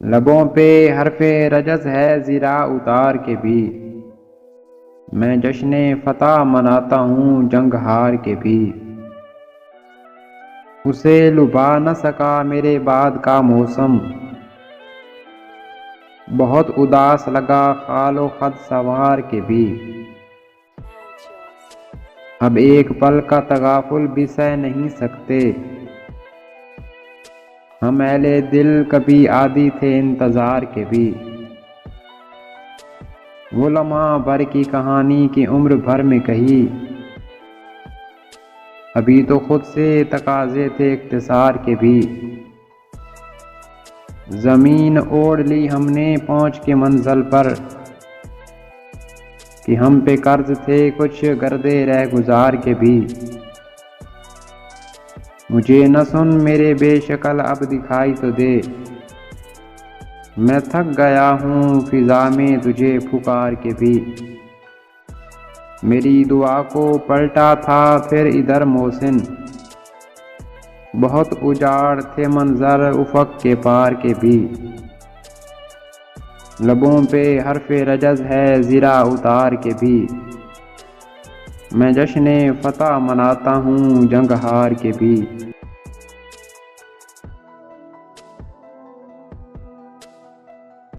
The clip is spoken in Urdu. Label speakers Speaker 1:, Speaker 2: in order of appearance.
Speaker 1: لبوں پہ حرف رجز ہے زیرا اتار کے بھی، میں جشن فتح مناتا ہوں جنگ ہار کے بھی۔ اسے لبھا نہ سکا میرے بعد کا موسم، بہت اداس لگا خال و خد سنوار کے بھی۔ اب ایک پل کا تغافل بھی سہ نہیں سکتے، ہم اہل دل کبھی عادی تھے انتظار کے بھی۔ وہ لمحہ بھر کی کہانی کی عمر بھر میں کہی، ابھی تو خود سے تقاضے تھے اختصار کے بھی۔ زمین اوڑھ لی ہم نے پہنچ کے منزل پر، کہ ہم پہ قرض تھے کچھ گردے رہ گزار کے بھی۔ مجھے نہ سن میرے بے شکل اب دکھائی تو دے، میں تھک گیا ہوں فضا میں تجھے پکار کے بھی۔ میری دعا کو پلٹا تھا پھر ادھر محسن، بہت اجاڑ تھے منظر افق کے پار کے بھی۔ لبوں پہ حرف رجز ہے زیرا اتار کے بھی، میں جشن فتح مناتا ہوں جنگ ہار کے بھی۔